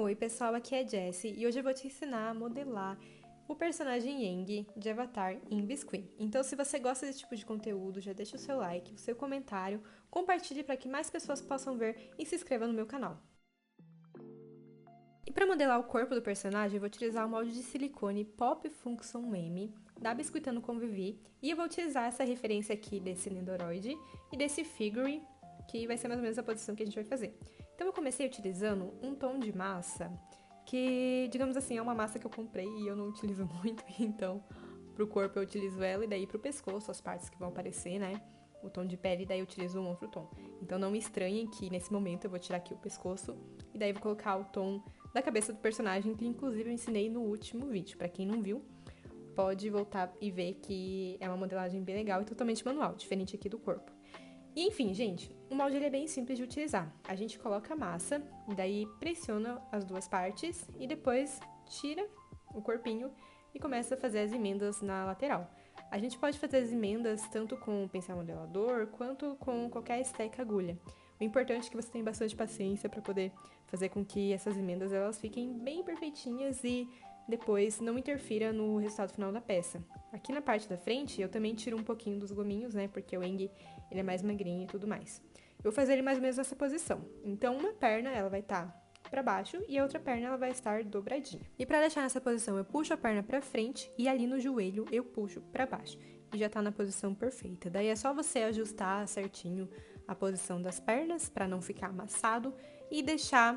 Oi pessoal, aqui é Jessie e hoje eu vou te ensinar a modelar o personagem Aang de Avatar em Biscuit. Então se você gosta desse tipo de conteúdo, já deixa o seu like, o seu comentário, compartilhe para que mais pessoas possam ver e se inscreva no meu canal. E para modelar o corpo do personagem, eu vou utilizar o molde de silicone Pop Function M da Biscuitando com Vivi e eu vou utilizar essa referência aqui desse Nendoroid e desse Figure, que vai ser mais ou menos a posição que a gente vai fazer. Então eu comecei utilizando um tom de massa que, digamos assim, é uma massa que eu comprei e eu não utilizo muito, então pro corpo eu utilizo ela e daí pro pescoço, as partes que vão aparecer, né? O tom de pele, daí eu utilizo um outro tom. Então não me estranhem que nesse momento eu vou tirar aqui o pescoço e daí eu vou colocar o tom da cabeça do personagem, que inclusive eu ensinei no último vídeo. Pra quem não viu, pode voltar e ver que é uma modelagem bem legal e totalmente manual, diferente aqui do corpo. E enfim, gente, o molde ele é bem simples de utilizar. A gente coloca a massa, daí pressiona as duas partes e depois tira o corpinho e começa a fazer as emendas na lateral. A gente pode fazer as emendas tanto com o pincel modelador quanto com qualquer esteca agulha. O importante é que você tenha bastante paciência para poder fazer com que essas emendas elas fiquem bem perfeitinhas e depois não interfira no resultado final da peça. Aqui na parte da frente eu também tiro um pouquinho dos gominhos, né, porque o Aang ele é mais magrinho e tudo mais. Eu vou fazer ele mais ou menos nessa posição. Então uma perna ela vai estar para baixo e a outra perna ela vai estar dobradinha. E para deixar nessa posição eu puxo a perna para frente e ali no joelho eu puxo para baixo. E já tá na posição perfeita. Daí é só você ajustar certinho a posição das pernas para não ficar amassado e deixar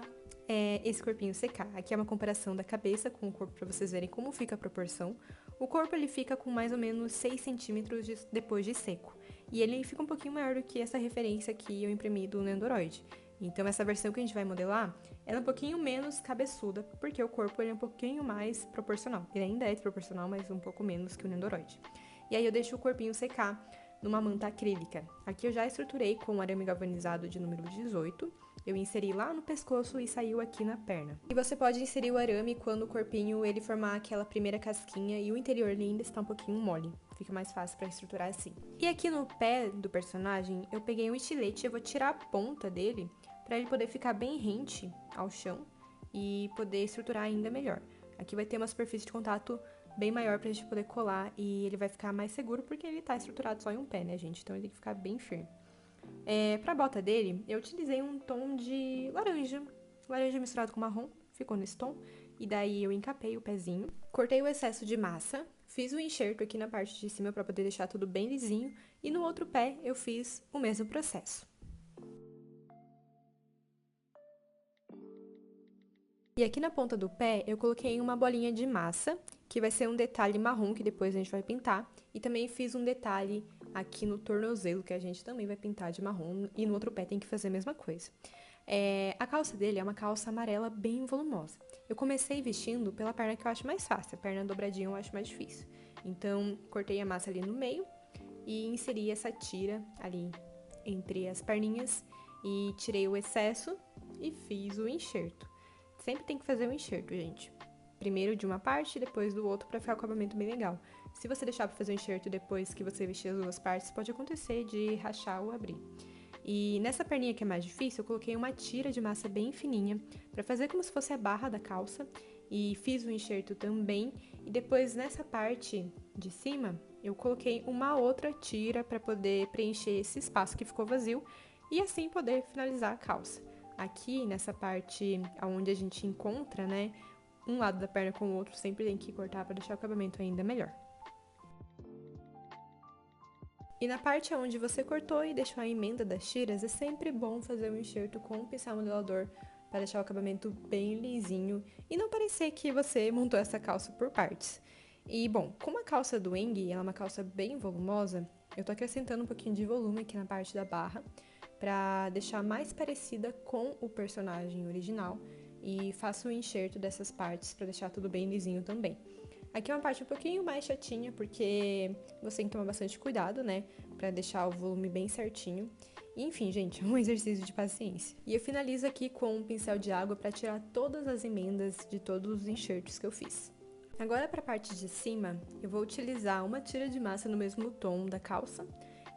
esse corpinho secar. Aqui é uma comparação da cabeça com o corpo para vocês verem como fica a proporção. O corpo ele fica com mais ou menos 6 centímetros depois de seco. E ele fica um pouquinho maior do que essa referência que eu imprimi do Nendoroid. Então essa versão que a gente vai modelar, ela é um pouquinho menos cabeçuda, porque o corpo ele é um pouquinho mais proporcional. Ele ainda é desproporcional, mas um pouco menos que o Nendoroid. E aí eu deixo o corpinho secar numa manta acrílica. Aqui eu já estruturei com arame galvanizado de número 18. Eu inseri lá no pescoço e saiu aqui na perna. E você pode inserir o arame quando o corpinho ele formar aquela primeira casquinha e o interior ainda está um pouquinho mole. Fica mais fácil para estruturar assim. E aqui no pé do personagem, eu peguei um estilete e eu vou tirar a ponta dele para ele poder ficar bem rente ao chão e poder estruturar ainda melhor. Aqui vai ter uma superfície de contato bem maior pra gente poder colar e ele vai ficar mais seguro porque ele tá estruturado só em um pé, né, gente? Então ele tem que ficar bem firme. Pra bota dele, eu utilizei um tom de laranja misturado com marrom, ficou nesse tom. E daí eu encapei o pezinho, cortei o excesso de massa, fiz o enxerto aqui na parte de cima pra poder deixar tudo bem lisinho. E no outro pé eu fiz o mesmo processo. E aqui na ponta do pé, eu coloquei uma bolinha de massa, que vai ser um detalhe marrom, que depois a gente vai pintar. E também fiz um detalhe aqui no tornozelo, que a gente também vai pintar de marrom. E no outro pé tem que fazer a mesma coisa. A calça dele é uma calça amarela bem volumosa. Eu comecei vestindo pela perna que eu acho mais fácil. A perna dobradinha eu acho mais difícil. Então, cortei a massa ali no meio e inseri essa tira ali entre as perninhas. E tirei o excesso e fiz o enxerto. Sempre tem que fazer o enxerto, gente. Primeiro de uma parte, depois do outro, pra ficar o acabamento bem legal. Se você deixar pra fazer o enxerto depois que você vestir as duas partes, pode acontecer de rachar ou abrir. E nessa perninha que é mais difícil, eu coloquei uma tira de massa bem fininha, pra fazer como se fosse a barra da calça. E fiz o enxerto também. E depois, nessa parte de cima, eu coloquei uma outra tira pra poder preencher esse espaço que ficou vazio. E assim poder finalizar a calça. Aqui, nessa parte onde a gente encontra, né, um lado da perna com o outro, sempre tem que cortar para deixar o acabamento ainda melhor. E na parte onde você cortou e deixou a emenda das tiras, é sempre bom fazer o enxerto com o pincel modelador para deixar o acabamento bem lisinho e não parecer que você montou essa calça por partes. E, bom, como a calça do Aang ela é uma calça bem volumosa, eu tô acrescentando um pouquinho de volume aqui na parte da barra, para deixar mais parecida com o personagem original e faço o enxerto dessas partes para deixar tudo bem lisinho também. Aqui é uma parte um pouquinho mais chatinha porque você tem que tomar bastante cuidado, né, para deixar o volume bem certinho. E, enfim, gente, é um exercício de paciência. E eu finalizo aqui com um pincel de água para tirar todas as emendas de todos os enxertos que eu fiz. Agora para a parte de cima, eu vou utilizar uma tira de massa no mesmo tom da calça.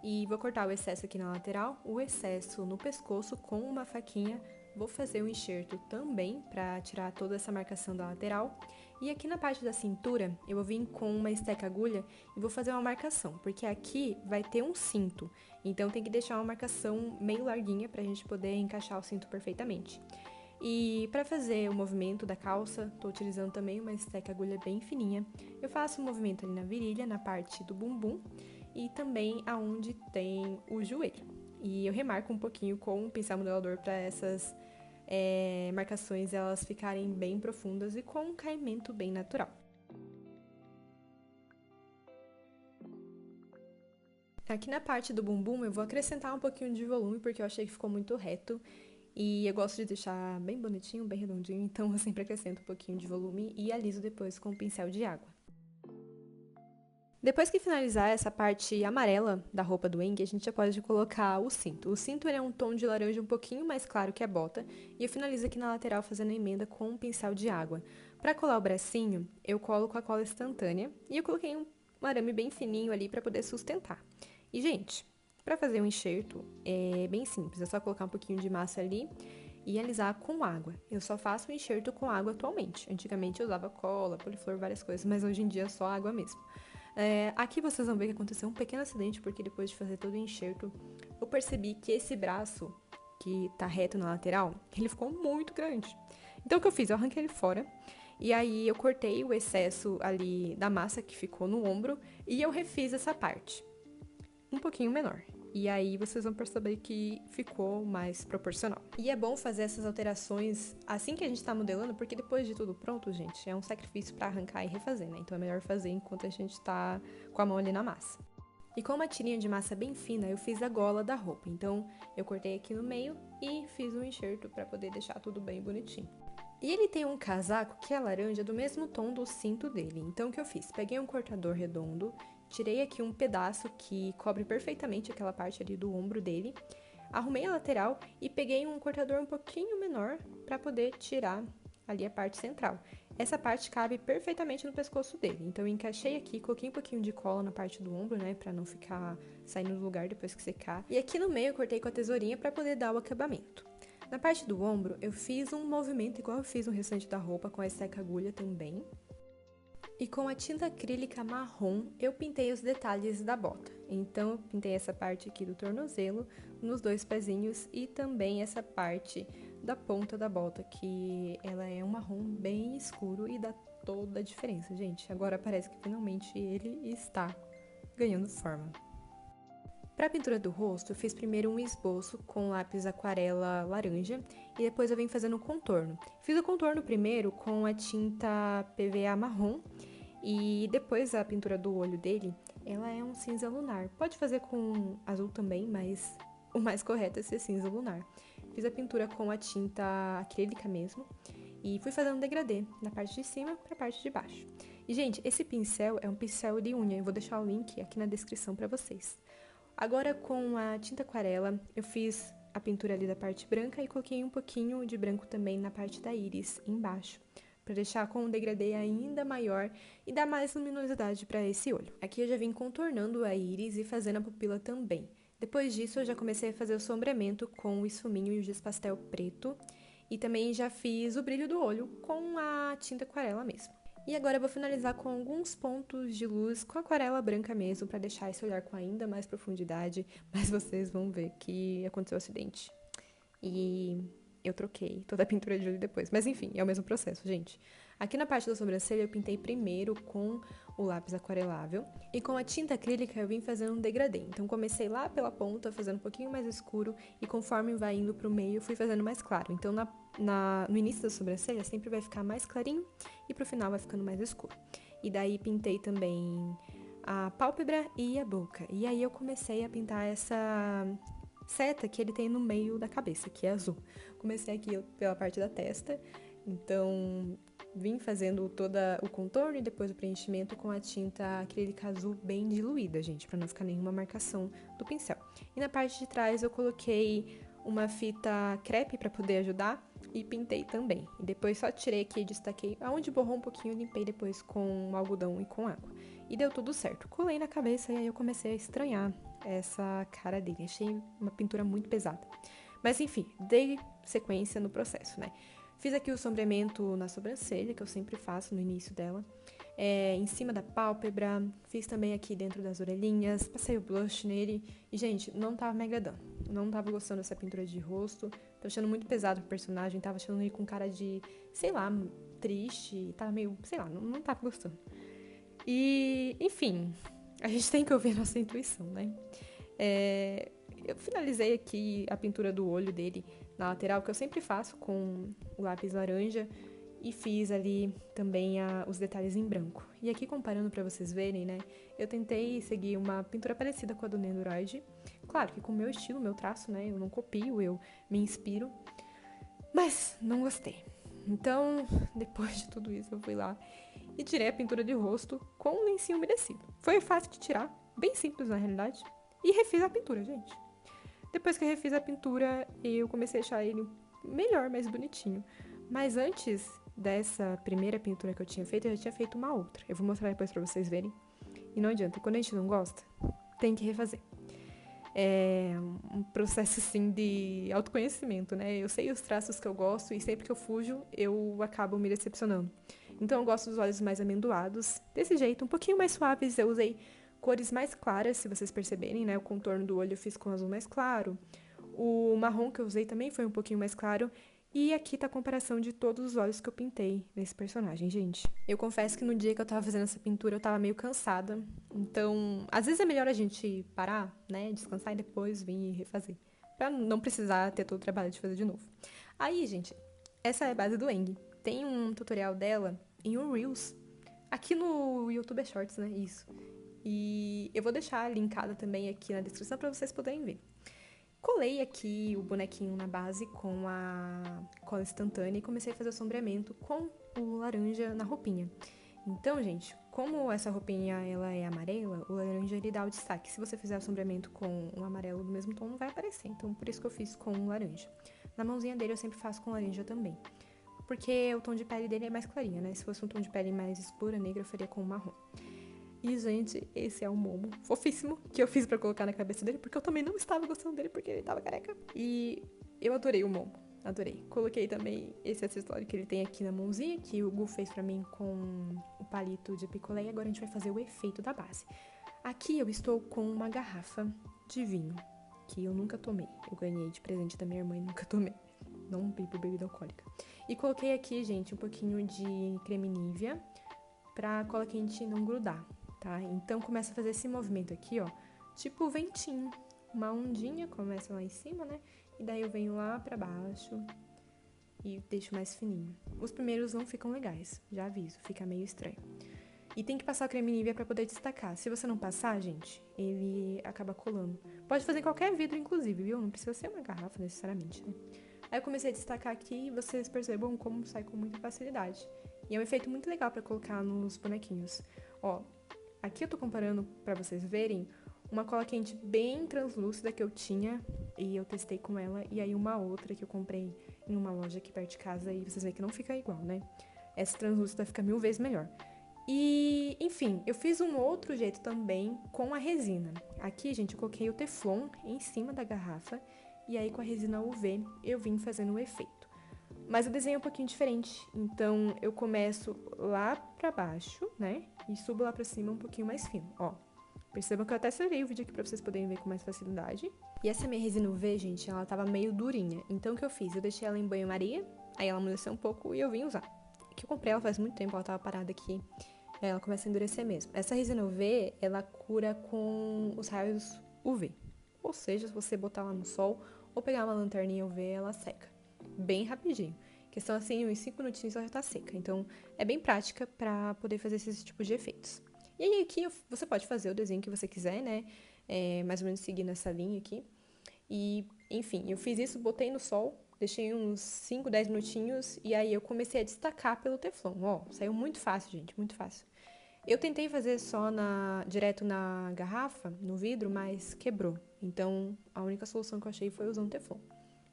E vou cortar o excesso aqui na lateral, o excesso no pescoço com uma faquinha vou fazer o enxerto também para tirar toda essa marcação da lateral. E aqui na parte da cintura, eu vou vir com uma esteca agulha e vou fazer uma marcação, porque aqui vai ter um cinto, então tem que deixar uma marcação meio larguinha pra gente poder encaixar o cinto perfeitamente. E para fazer o movimento da calça, tô utilizando também uma esteca agulha bem fininha. Eu faço um movimento ali na virilha, na parte do bumbum e também aonde tem o joelho. E eu remarco um pouquinho com um pincel modelador para essas marcações elas ficarem bem profundas e com um caimento bem natural. Aqui na parte do bumbum eu vou acrescentar um pouquinho de volume porque eu achei que ficou muito reto e eu gosto de deixar bem bonitinho, bem redondinho, então eu sempre acrescento um pouquinho de volume e aliso depois com um pincel de água. Depois que finalizar essa parte amarela da roupa do Eng, a gente já pode colocar o cinto. O cinto ele é um tom de laranja um pouquinho mais claro que a bota, e eu finalizo aqui na lateral fazendo a emenda com um pincel de água. Para colar o bracinho, eu colo com a cola instantânea, e eu coloquei um arame bem fininho ali para poder sustentar. E, gente, para fazer um enxerto é bem simples, é só colocar um pouquinho de massa ali e alisar com água. Eu só faço o enxerto com água atualmente. Antigamente eu usava cola, poliflor, várias coisas, mas hoje em dia é só água mesmo. Aqui vocês vão ver que aconteceu um pequeno acidente, porque depois de fazer todo o enxerto, eu percebi que esse braço, que tá reto na lateral, ele ficou muito grande. Então o que eu fiz? Eu arranquei ele fora, e aí eu cortei o excesso ali da massa que ficou no ombro, e eu refiz essa parte, um pouquinho menor. E aí vocês vão perceber que ficou mais proporcional. E é bom fazer essas alterações assim que a gente tá modelando, porque depois de tudo pronto, gente, é um sacrifício pra arrancar e refazer, né? Então é melhor fazer enquanto a gente tá com a mão ali na massa. E com uma tirinha de massa bem fina, eu fiz a gola da roupa. Então eu cortei aqui no meio e fiz um enxerto pra poder deixar tudo bem bonitinho. E ele tem um casaco que é laranja do mesmo tom do cinto dele. Então o que eu fiz? Peguei um cortador redondo, tirei aqui um pedaço que cobre perfeitamente aquela parte ali do ombro dele, arrumei a lateral e peguei um cortador um pouquinho menor para poder tirar ali a parte central. Essa parte cabe perfeitamente no pescoço dele, então eu encaixei aqui, coloquei um pouquinho de cola na parte do ombro, né, para não ficar saindo do lugar depois que secar. E aqui no meio eu cortei com a tesourinha para poder dar o acabamento. Na parte do ombro, eu fiz um movimento igual eu fiz no restante da roupa com a esteca agulha também. E com a tinta acrílica marrom, eu pintei os detalhes da bota. Então, eu pintei essa parte aqui do tornozelo, nos dois pezinhos e também essa parte da ponta da bota, que ela é um marrom bem escuro e dá toda a diferença, gente. Agora parece que finalmente ele está ganhando forma. Para a pintura do rosto, eu fiz primeiro um esboço com lápis aquarela laranja e depois eu vim fazendo um contorno. Fiz o contorno primeiro com a tinta PVA marrom e depois a pintura do olho dele, ela é um cinza lunar. Pode fazer com azul também, mas o mais correto é ser cinza lunar. Fiz a pintura com a tinta acrílica mesmo e fui fazendo degradê na parte de cima para a parte de baixo. E, gente, esse pincel é um pincel de unha, eu vou deixar o link aqui na descrição para vocês. Agora, com a tinta aquarela, eu fiz a pintura ali da parte branca e coloquei um pouquinho de branco também na parte da íris, embaixo, para deixar com um degradê ainda maior e dar mais luminosidade para esse olho. Aqui eu já vim contornando a íris e fazendo a pupila também. Depois disso, eu já comecei a fazer o sombreamento com o esfuminho e o giz pastel preto e também já fiz o brilho do olho com a tinta aquarela mesmo. E agora eu vou finalizar com alguns pontos de luz com aquarela branca mesmo, para deixar esse olhar com ainda mais profundidade, mas vocês vão ver que aconteceu um acidente. E eu troquei toda a pintura de olho depois. Mas enfim, é o mesmo processo, gente. Aqui na parte da sobrancelha eu pintei primeiro com o lápis aquarelável e com a tinta acrílica eu vim fazendo um degradê. Então comecei lá pela ponta, fazendo um pouquinho mais escuro e conforme vai indo pro meio, fui fazendo mais claro. Então no início da sobrancelha sempre vai ficar mais clarinho e pro final vai ficando mais escuro. E daí pintei também a pálpebra e a boca. E aí eu comecei a pintar essa seta que ele tem no meio da cabeça, que é azul. Comecei aqui pela parte da testa, então vim fazendo todo o contorno e depois o preenchimento com a tinta acrílica azul bem diluída, gente, para não ficar nenhuma marcação do pincel. E na parte de trás eu coloquei uma fita crepe para poder ajudar e pintei também. E depois só tirei aqui e destaquei aonde borrou um pouquinho, limpei depois com algodão e com água. E deu tudo certo. Colei na cabeça e aí eu comecei a estranhar essa cara dele. Achei uma pintura muito pesada. Mas enfim, dei sequência no processo, né? Fiz aqui o sombreamento na sobrancelha, que eu sempre faço no início dela. Em cima da pálpebra, fiz também aqui dentro das orelhinhas, passei o blush nele. E, gente, não tava me agradando. Não tava gostando dessa pintura de rosto. Tô achando muito pesado o personagem, tava achando ele com cara de, sei lá, triste. Tava meio, sei lá, não tava gostando. E, enfim, a gente tem que ouvir a nossa intuição, né? Eu finalizei aqui a pintura do olho dele na lateral, que eu sempre faço com o lápis laranja, e fiz ali também os detalhes em branco. E aqui, comparando pra vocês verem, né, eu tentei seguir uma pintura parecida com a do Nendoroid. Claro que com o meu estilo, meu traço, né, eu não copio, eu me inspiro, mas não gostei. Então, depois de tudo isso, eu fui lá e tirei a pintura de rosto com um lencinho umedecido. Foi fácil de tirar, bem simples na realidade, e refiz a pintura, gente. Depois que eu refiz a pintura, eu comecei a achar ele melhor, mais bonitinho. Mas antes dessa primeira pintura que eu tinha feito, eu já tinha feito uma outra. Eu vou mostrar depois pra vocês verem. E não adianta, quando a gente não gosta, tem que refazer. É um processo, assim, de autoconhecimento, né? Eu sei os traços que eu gosto e sempre que eu fujo, eu acabo me decepcionando. Então eu gosto dos olhos mais amendoados, desse jeito, um pouquinho mais suaves. Eu usei cores mais claras, se vocês perceberem, né? O contorno do olho eu fiz com azul mais claro. O marrom que eu usei também foi um pouquinho mais claro. E aqui tá a comparação de todos os olhos que eu pintei nesse personagem, gente. Eu confesso que no dia que eu tava fazendo essa pintura, eu tava meio cansada. Então, às vezes é melhor a gente parar, né? Descansar e depois vir e refazer. Pra não precisar ter todo o trabalho de fazer de novo. Aí, gente, essa é a base do Eng. Tem um tutorial dela em um Reels. Aqui no YouTube é Shorts, né? Isso. E eu vou deixar linkada também aqui na descrição para vocês poderem ver. Colei aqui o bonequinho na base com a cola instantânea e comecei a fazer o sombreamento com o laranja na roupinha. Então, gente, como essa roupinha ela é amarela, o laranja ele dá o destaque. Se você fizer o sombreamento com um amarelo do mesmo tom, não vai aparecer. Então, por isso que eu fiz com o laranja. Na mãozinha dele eu sempre faço com laranja também. Porque o tom de pele dele é mais clarinha, né? Se fosse um tom de pele mais escura, negra, eu faria com o marrom. E, gente, esse é o Momo fofíssimo que eu fiz pra colocar na cabeça dele, porque eu também não estava gostando dele, porque ele tava careca. E eu adorei o Momo, adorei. Coloquei também esse acessório que ele tem aqui na mãozinha, que o Gu fez pra mim com o palito de picolé, e agora a gente vai fazer o efeito da base. Aqui eu estou com uma garrafa de vinho, que eu nunca tomei. Eu ganhei de presente da minha irmã e nunca tomei. Não bebo bebida alcoólica. E coloquei aqui, gente, um pouquinho de creme Nivea pra cola quente não grudar. Tá? Então, começa a fazer esse movimento aqui, ó, tipo ventinho. Uma ondinha começa lá em cima, né? E daí eu venho lá pra baixo e deixo mais fininho. Os primeiros não ficam legais, já aviso, fica meio estranho. E tem que passar o creme Nivea pra poder destacar. Se você não passar, gente, ele acaba colando. Pode fazer em qualquer vidro, inclusive, viu? Não precisa ser uma garrafa, necessariamente, né? Aí eu comecei a destacar aqui e vocês percebam como sai com muita facilidade. E é um efeito muito legal pra colocar nos bonequinhos. Ó, aqui eu tô comparando pra vocês verem uma cola quente bem translúcida que eu tinha e eu testei com ela, e aí uma outra que eu comprei em uma loja aqui perto de casa e vocês veem que não fica igual, né? Essa translúcida fica 1000 vezes melhor. E, enfim, eu fiz um outro jeito também com a resina. Aqui, gente, eu coloquei o Teflon em cima da garrafa e aí com a resina UV eu vim fazendo o efeito. Mas o desenho é um pouquinho diferente, então eu começo lá pra baixo, né? E subo lá pra cima um pouquinho mais fino, ó. Percebam que eu até serei o vídeo aqui pra vocês poderem ver com mais facilidade. E essa minha resina UV, gente, ela tava meio durinha. Então o que eu fiz? Eu deixei ela em banho-maria, aí ela amoleceu um pouco e eu vim usar. Que eu comprei ela faz muito tempo, ela tava parada aqui. Aí ela começa a endurecer mesmo. Essa resina UV, ela cura com os raios UV. Ou seja, se você botar lá no sol ou pegar uma lanterninha UV, ela seca. Bem rapidinho. Questão assim, uns 5 minutinhos ela já tá seca. Então, é bem prática pra poder fazer esses tipos de efeitos. E aí aqui você pode fazer o desenho que você quiser, né? Mais ou menos seguindo essa linha aqui. E, enfim, eu fiz isso, botei no sol, deixei uns 5, 10 minutinhos e aí eu comecei a destacar pelo Teflon. Ó, saiu muito fácil, gente, muito fácil. Eu tentei fazer só direto na garrafa, no vidro, mas quebrou. Então, a única solução que eu achei foi usando Teflon.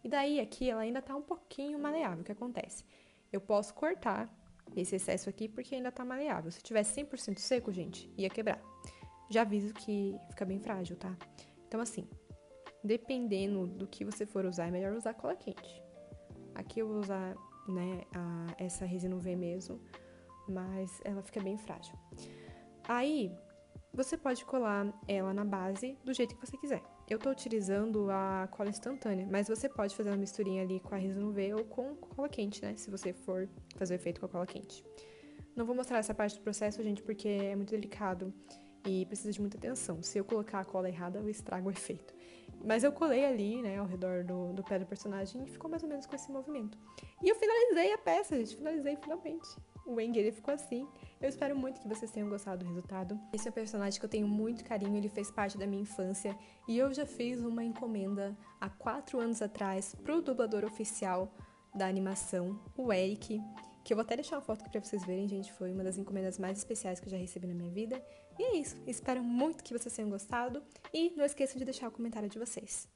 E daí, aqui, ela ainda tá um pouquinho maleável. O que acontece? Eu posso cortar esse excesso aqui porque ainda tá maleável. Se tivesse 100% seco, gente, ia quebrar. Já aviso que fica bem frágil, tá? Então, assim, dependendo do que você for usar, é melhor usar cola quente. Aqui eu vou usar, né, essa resina UV mesmo, mas ela fica bem frágil. Aí, você pode colar ela na base do jeito que você quiser. Eu tô utilizando a cola instantânea, mas você pode fazer uma misturinha ali com a resina UV ou com cola quente, né, se você for fazer o efeito com a cola quente. Não vou mostrar essa parte do processo, gente, porque é muito delicado e precisa de muita atenção. Se eu colocar a cola errada, eu estrago o efeito. Mas eu colei ali, né, ao redor do pé do personagem e ficou mais ou menos com esse movimento. E eu finalizei a peça, gente, finalizei finalmente. O Aang, ele ficou assim. Eu espero muito que vocês tenham gostado do resultado. Esse é um personagem que eu tenho muito carinho, ele fez parte da minha infância. E eu já fiz uma encomenda há 4 anos atrás pro dublador oficial da animação, o Eric, que eu vou até deixar uma foto aqui pra vocês verem, gente. Foi uma das encomendas mais especiais que eu já recebi na minha vida. E é isso. Espero muito que vocês tenham gostado. E não esqueçam de deixar o comentário de vocês.